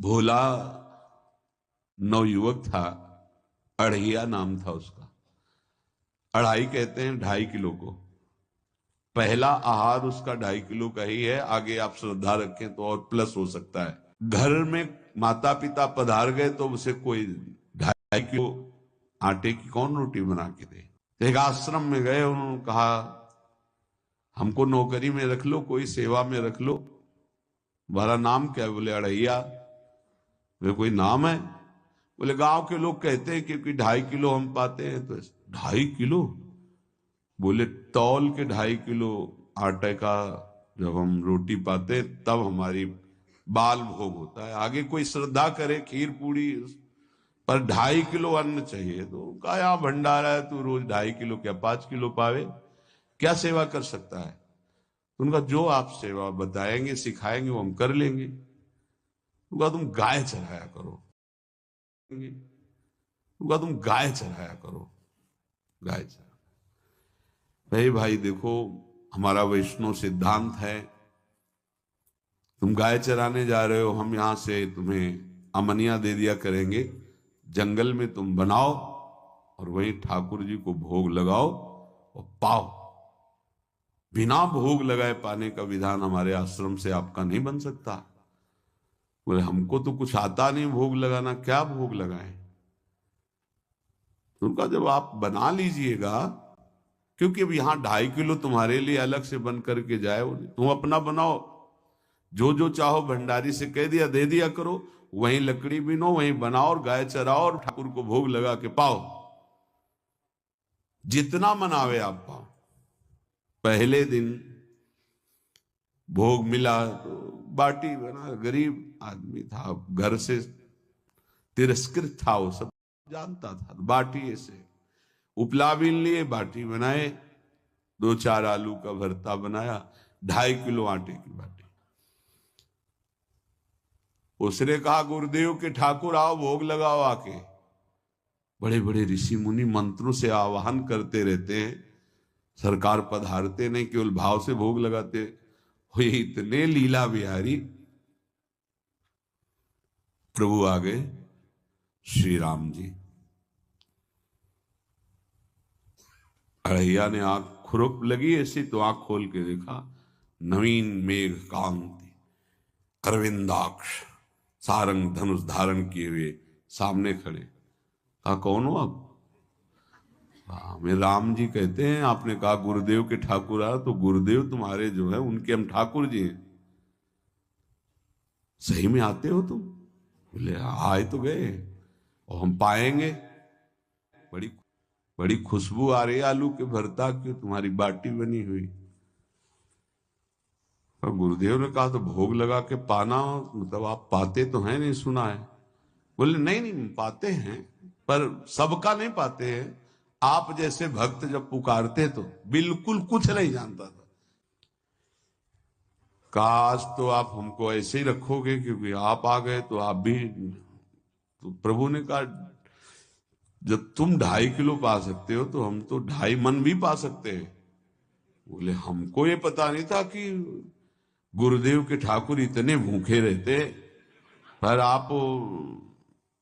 भोला नवयुवक था, अढ़िया नाम था उसका। अढ़ाई कहते हैं 2.5 किलो को। पहला आहार उसका 2.5 किलो का ही है, आगे आप श्रद्धा रखें तो और प्लस हो सकता है। घर में माता पिता पधार गए तो उसे कोई 2.5 किलो आटे की कौन रोटी बना के दे। तो एक आश्रम में गए, उन्होंने कहा हमको नौकरी में रख लो, कोई सेवा में रख लो। तुम्हारा नाम क्या है? बोले अढ़ैया। वे कोई नाम है? बोले गांव के लोग कहते हैं क्योंकि 2.5 किलो हम पाते हैं। तो 2.5 किलो? बोले तौल के 2.5 किलो आटे का जब हम रोटी पाते तब हमारी बाल भोग होता है। आगे कोई श्रद्धा करे खीर पूड़ी, पर 2.5 किलो अन्न चाहिए। तो कहा यहाँ भंडारा है, तू रोज 2.5 किलो क्या 5 किलो पावे, क्या सेवा कर सकता है? तो उनका जो आप सेवा बताएंगे सिखाएंगे वो हम कर लेंगे। उनका तुम गाय चढ़ाया करो, उनका तुम गाय चढ़ाया करो, गाय चढ़ा। भाई भाई देखो, हमारा वैष्णव सिद्धांत है, तुम गाय चराने जा रहे हो, हम यहां से तुम्हें अमनिया दे दिया करेंगे, जंगल में तुम बनाओ और वहीं ठाकुर जी को भोग लगाओ और पाओ। बिना भोग लगाए पाने का विधान हमारे आश्रम से आपका नहीं बन सकता। बोले हमको तो कुछ आता नहीं भोग लगाना, क्या भोग लगाएं? तो उनका जब आप बना लीजिएगा, क्योंकि अब यहां 2.5 किलो तुम्हारे लिए अलग से बन करके जाए, तुम अपना बनाओ, जो जो चाहो भंडारी से कह दिया दे दिया करो, वहीं लकड़ी बीनो, वहीं बनाओ और गाय चराओ और ठाकुर को भोग लगा के पाओ। जितना मनावे आप पाओ। पहले दिन भोग मिला तो बाटी बना, गरीब आदमी था, घर से तिरस्कृत था, वो सब जानता था। बाटी ऐसे उपला बीन लिए, बाटी बनाए, 2-4 आलू का भरता बनाया, 2.5 किलो आटे की बाटी। उसने कहा गुरुदेव के ठाकुर आओ भोग लगाओ आके। बड़े बड़े ऋषि मुनि मंत्रों से आवाहन करते रहते हैं, सरकार पधारते नहीं, केवल भाव से भोग लगाते। हुए इतने लीला बिहारी, प्रभु आ गए श्री राम जी। अढ़ैया ने आंख खुरप लगी ऐसी, तो आंख खोल के देखा, नवीन मेघ कांति, अरविंदाक्ष, सारंग धनुष धारण किए हुए सामने खड़े। कहा कौन हो आप? हमें राम जी कहते हैं। आपने कहा गुरुदेव के ठाकुर आ, तो गुरुदेव तुम्हारे जो है उनके हम ठाकुर जी हैं। सही में आते हो तुम? बोले आए तो गए और हम पाएंगे। बड़ी बड़ी खुशबू आ रही है आलू के भरता की, तुम्हारी बाटी बनी हुई। और गुरुदेव ने कहा तो भोग लगा के पाना, मतलब आप पाते तो हैं? नहीं सुना है। बोले नहीं नहीं पाते हैं, पर सबका नहीं पाते हैं। आप जैसे भक्त जब पुकारते तो बिल्कुल कुछ नहीं जानता था। काश तो आप हमको ऐसे ही रखोगे, क्योंकि आप आ गए तो आप भी। तो प्रभु ने कहा जब तुम 2.5 किलो पा सकते हो तो हम तो 2.5 मन भी पा सकते हैं। बोले हमको ये पता नहीं था कि गुरुदेव के ठाकुर इतने भूखे रहते, पर आप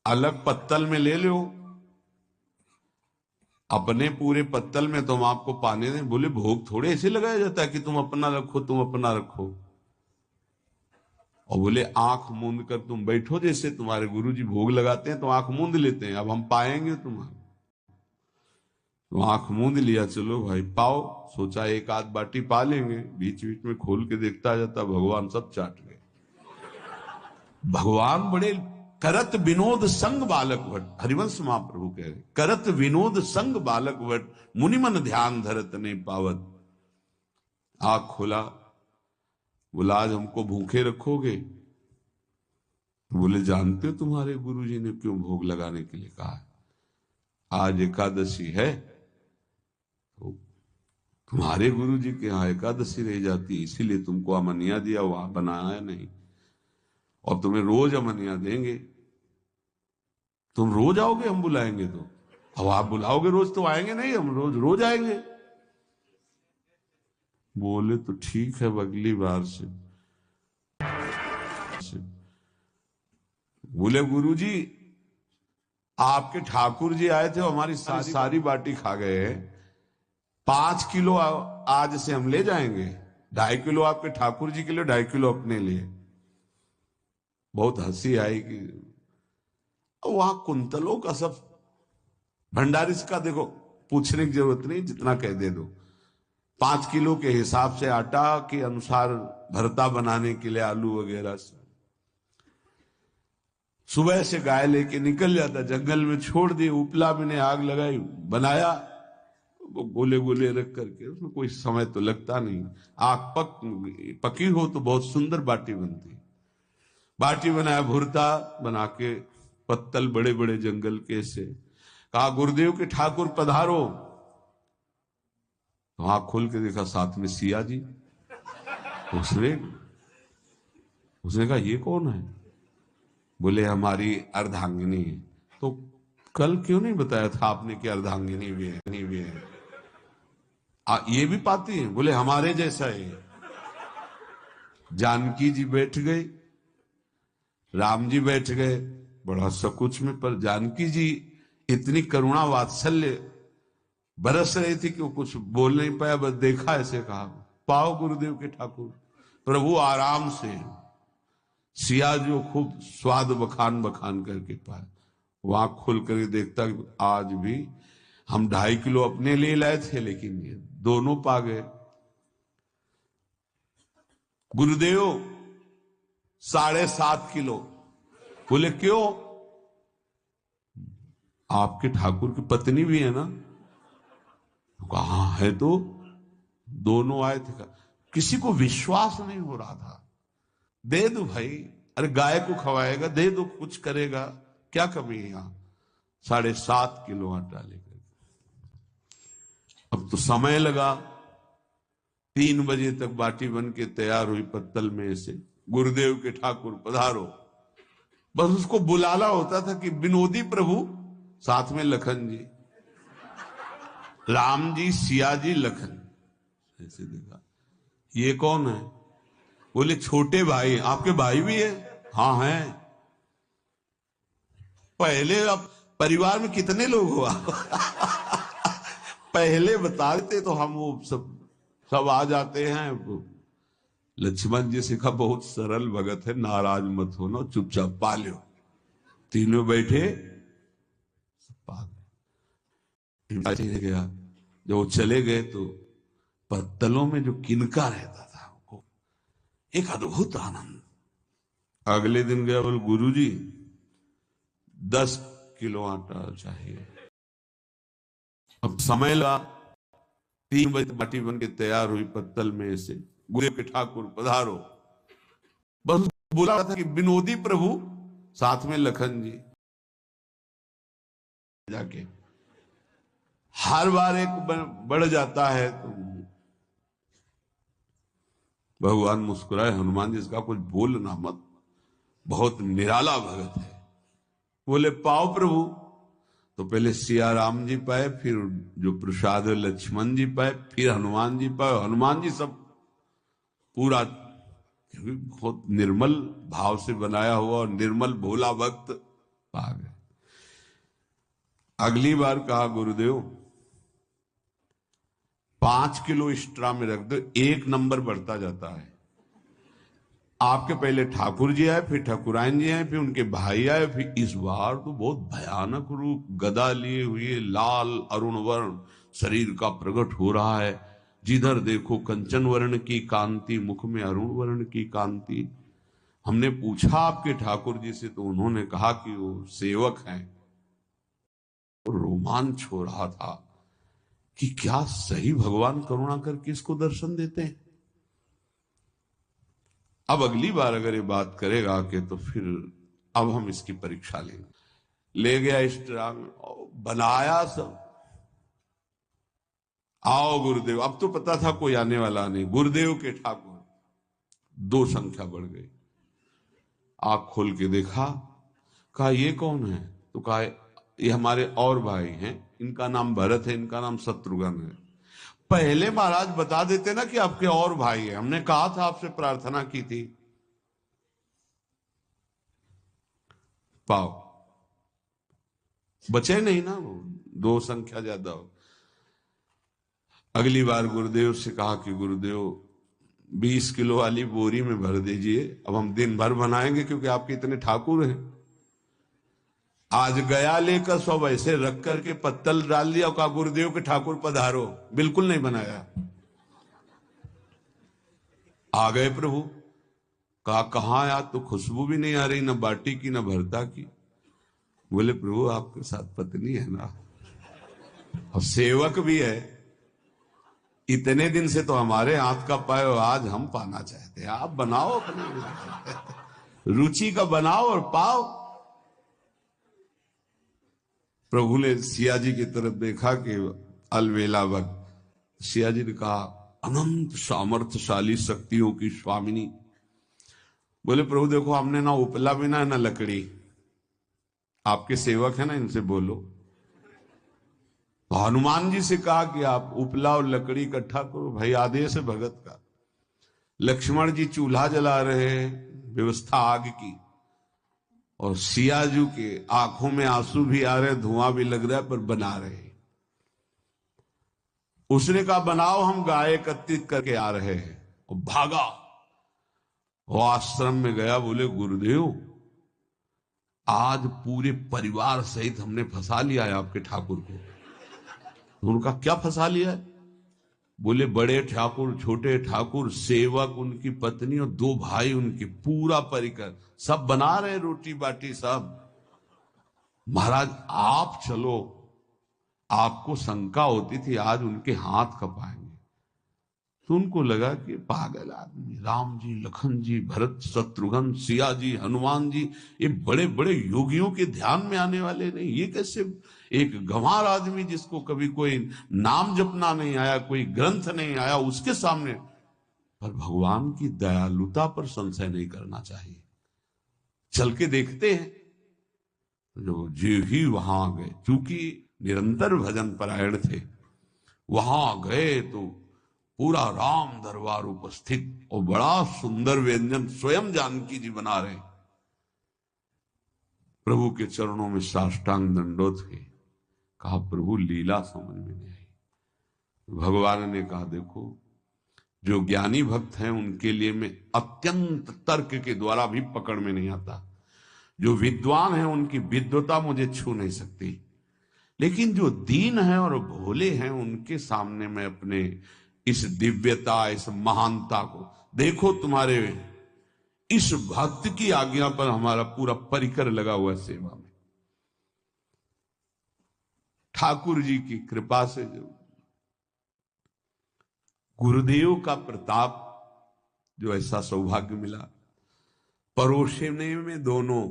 अलग पत्तल में ले लो, अपने पूरे पत्तल में तुम आपको पाने दें। बोले भोग थोड़े ऐसे लगाया जाता है कि तुम अपना रखो, तुम अपना रखो। और बोले आंख मूंद कर तुम बैठो, जैसे तुम्हारे गुरुजी भोग लगाते हैं तो आंख मूंद लेते हैं, अब हम पाएंगे तुम्हारा। तो आंख मूंद लिया, चलो भाई पाओ। सोचा एक आध बाटी पा लेंगे, बीच बीच में खोल के देखता जाता, भगवान सब चाट गए। भगवान बड़े करत विनोद संग बालक भट, हरिवंश महाप्रभु कह रहे, करत विनोद संग बालक भट, मुनिमन ध्यान धरत नहीं पावत। आंख खोला, बोला आज हमको भूखे रखोगे? तो बोले जानते हो तुम्हारे गुरुजी ने क्यों भोग लगाने के लिए कहा है? आज एकादशी है, तो तुम्हारे गुरुजी के यहाँ एकादशी रह जाती, इसीलिए तुमको अमनिया दिया, वहां बनाया नहीं। और तुम्हें रोज अमनिया देंगे। तुम रोज आओगे हम बुलाएंगे तो? अब आप बुलाओगे रोज तो आएंगे नहीं, हम रोज रोज आएंगे। बोले तो ठीक है, अगली बार से। बोले गुरुजी आपके ठाकुर जी आए थे, हमारी सारी बाटी खा गए। 5 किलो आज से हम ले जाएंगे, 2.5 किलो आपके ठाकुर जी के लिए, 2.5 किलो अपने लिए। बहुत हंसी आई कि वहां कुंतलों का सब भंडारी का देखो, पूछने की जरूरत नहीं, जितना कह दे दो। 5 किलो के हिसाब से आटा के अनुसार भरता बनाने के लिए आलू वगैरह से सुबह से गाय लेके निकल जाता, जंगल में छोड़ दिए, उपला में ने आग लगाई, बनाया, वो गोले गोले रख करके, उसमें कोई समय तो लगता नहीं। आग पकी हो तो बहुत सुंदर बाटी बनती। बाटी बनाया, भुरता बना के, पत्तल बड़े बड़े जंगल के से, कहा गुरुदेव के ठाकुर पधारो। तो आंख खोल के देखा साथ में सिया जी। उसने उसने कहा ये कौन है? बोले हमारी अर्धांगिनी है। तो कल क्यों नहीं बताया था आपने कि अर्धांगिनी भी है? नहीं भी है। ये भी पाती है? बोले हमारे जैसा है। जानकी जी बैठ गए, राम जी बैठ गए, बड़ा सकुच में, पर जानकी जी इतनी करुणा वात्सल्य बरस रही थी कि वो कुछ बोल नहीं पाया, बस देखा, ऐसे कहा पाओ गुरुदेव के ठाकुर। प्रभु आराम से, सिया जो खूब स्वाद बखान बखान करके पाए। वहां खुल कर देखता कि आज भी हम 2.5 किलो अपने लिए लाए थे, लेकिन ये दोनों पा गए। गुरुदेव 7.5 किलो। बोले क्यों? आपके ठाकुर की पत्नी भी है ना? कहा है तो दोनों आए थे। किसी को विश्वास नहीं हो रहा था। दे दो भाई, अरे गाय को खवाएगा, दे दो, कुछ करेगा, क्या कमी है यहां? 7.5 किलो आटा लेकर। अब तो समय लगा, 3 बजे तक बाटी बन के तैयार हुई पत्तल में से। गुरुदेव के ठाकुर पधारो। बस उसको बुलाना होता था कि विनोदी प्रभु, साथ में लखन जी, राम जी, सिया जी, लखन। ऐसे देखा, ये कौन है? बोले छोटे भाई। आपके भाई भी है? हाँ है। पहले अब परिवार में कितने लोग हो आप? पहले बता देते तो हम वो सब आ जाते हैं। लक्ष्मण जी से कहा बहुत सरल भगत है, नाराज मत होना, चुपचाप पा लो। तीनों बैठे, गया। जब वो चले गए तो पत्तलों में जो किनका रहता था, वो एक अद्भुत आनंद। अगले दिन गया, बोल गुरुजी 10 किलो आटा चाहिए। अब समय लगा, 3 बजे बाटी बन के तैयार हुई पत्तल में से। गुरुदेव के ठाकुर पधारो। बस बोला था कि विनोदी प्रभु, साथ में लखन जी। जाके हर बार एक बढ़ जाता है तो भगवान मुस्कुराए, हनुमान जी इसका कुछ बोलना मत, बहुत निराला भगत है। बोले पाओ प्रभु। तो पहले सिया राम जी पाए, फिर जो प्रसाद लक्ष्मण जी पाए, फिर हनुमान जी पाए। हनुमान जी सब पूरा, क्योंकि बहुत निर्मल भाव से बनाया हुआ और निर्मल भोला भक्त आ गए। अगली बार कहा गुरुदेव 5 किलो एक्स्ट्रा में रख दो, 1 नंबर बढ़ता जाता है। आपके पहले ठाकुर जी आए, फिर ठाकुरायन जी आए, फिर उनके भाई आए, फिर इस बार तो बहुत भयानक रूप, गदा लिए हुए, लाल अरुण वर्ण शरीर का प्रकट हो रहा है। जिधर देखो कंचन वर्ण की कांति, मुख में अरुण वर्ण की कांति। हमने पूछा आपके ठाकुर जी से, तो उन्होंने कहा कि वो सेवक हैं। तो रोमांच हो रहा था कि क्या सही भगवान करुणा करके इसको दर्शन देते हैं। अब अगली बार अगर ये बात करेगा कि तो फिर अब हम इसकी परीक्षा लेंगे। ले गया इस ड्राम, बनाया सब। आओ गुरुदेव। अब तो पता था कोई आने वाला नहीं। गुरुदेव के ठाकुर, 2 संख्या बढ़ गई। आंख खोल के देखा, कहा ये कौन है? तो कहा ये हमारे और भाई हैं, इनका नाम भरत है, इनका नाम शत्रुघ्न है। पहले महाराज बता देते ना कि आपके और भाई है, हमने कहा था, आपसे प्रार्थना की थी। पाओ, बचे नहीं ना वो, 2 संख्या ज्यादा हो। अगली बार गुरुदेव से कहा कि गुरुदेव 20 किलो वाली बोरी में भर दीजिए, अब हम दिन भर बनाएंगे क्योंकि आपके इतने ठाकुर हैं। आज गया लेकर सब ऐसे रख करके पत्तल डाल दिया, कहा गुरुदेव के ठाकुर पधारो, बिल्कुल नहीं बनाया। आ गए प्रभु, कहा कहां यार, तो खुशबू भी नहीं आ रही, ना बाटी की ना भरता की। बोले प्रभु आपके साथ पत्नी है ना, और सेवक भी है, इतने दिन से तो हमारे हाथ का पाए, आज हम पाना चाहते हैं, आप बनाओ अपने रुचि का बनाओ और पाओ। प्रभु ने सिया जी की तरफ देखा कि अलवेला वक्त, सिया जी ने कहा अनंत सामर्थ्यशाली शक्तियों की स्वामिनी। बोले प्रभु देखो हमने ना उपला बिना ना लकड़ी, आपके सेवक है ना, इनसे बोलो। तो हनुमान जी से कहा कि आप उपला और लकड़ी इकट्ठा करो, भाई आदेश है भगत का। लक्ष्मण जी चूल्हा जला रहे हैं, व्यवस्था आग की, और सियाजू के आंखों में आंसू भी आ रहे, धुआं भी लग रहा है, पर बना रहे। उसने कहा बनाओ, हम गाय एकत्रित करके आ रहे हैं, और भागा वो आश्रम में गया। बोले गुरुदेव आज पूरे परिवार सहित हमने फंसा लिया है आपके ठाकुर को। उनका क्या फंसा लिया है? बोले बड़े ठाकुर, छोटे ठाकुर, सेवक, उनकी पत्नी और 2 भाई उनके, पूरा परिकर, सब बना रहे रोटी बाटी सब। महाराज आप चलो, आपको शंका होती थी आज उनके हाथ कपाएंगे। तो उनको लगा कि पागल आदमी, राम जी, लखन जी, भरत, शत्रुघ्न, सिया जी, हनुमान जी, ये बड़े बड़े योगियों के ध्यान में आने वाले नहीं, ये कैसे एक गंवार आदमी जिसको कभी कोई नाम जपना नहीं आया, कोई ग्रंथ नहीं आया, उसके सामने। पर भगवान की दयालुता पर संशय नहीं करना चाहिए। चल के देखते हैं। जो जी ही वहां गए, चूंकि निरंतर भजन परायण थे, वहां गए तो पूरा राम दरबार उपस्थित, और बड़ा सुंदर व्यंजन स्वयं जानकी जी बना रहे। प्रभु के चरणों में साष्टांग दंडोत है। कहा प्रभु लीला समझ में नहीं आई। भगवान ने कहा देखो, जो ज्ञानी भक्त हैं उनके लिए मैं अत्यंत तर्क के द्वारा भी पकड़ में नहीं आता। जो विद्वान हैं उनकी विद्वता मुझे छू नहीं सकती, लेकिन जो दीन है और भोले हैं उनके सामने मैं अपने इस दिव्यता, इस महानता को देखो। तुम्हारे इस भक्त की आज्ञा पर हमारा पूरा परिकर लगा हुआ है सेवा में। ठाकुर जी की कृपा से जो गुरुदेव का प्रताप, जो ऐसा सौभाग्य मिला, परोसने में दोनों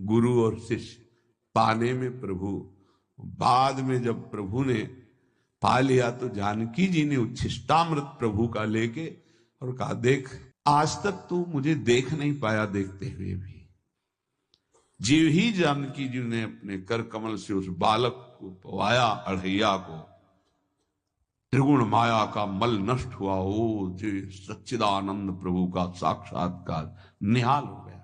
गुरु और शिष्य, पाने में प्रभु। बाद में जब प्रभु ने पा लिया तो जानकी जी ने उच्छिष्टामृत प्रभु का लेके और कहा देख, आज तक तू मुझे देख नहीं पाया, देखते हुए भी जीव ही जानकी जी ने अपने कर कमल से उस बालक को पवाया, अढ़ैया को, त्रिगुण माया का मल नष्ट हुआ। ओ जी सच्चिदानंद प्रभु का साक्षात्कार निहाल हो गया।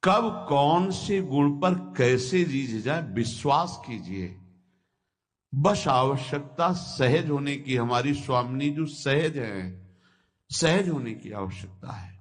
कब कौन से गुण पर कैसे रीझ जाए विश्वास कीजिए, बस आवश्यकता सहज होने की। हमारी स्वामिनी जो सहज है, सहज होने की आवश्यकता है।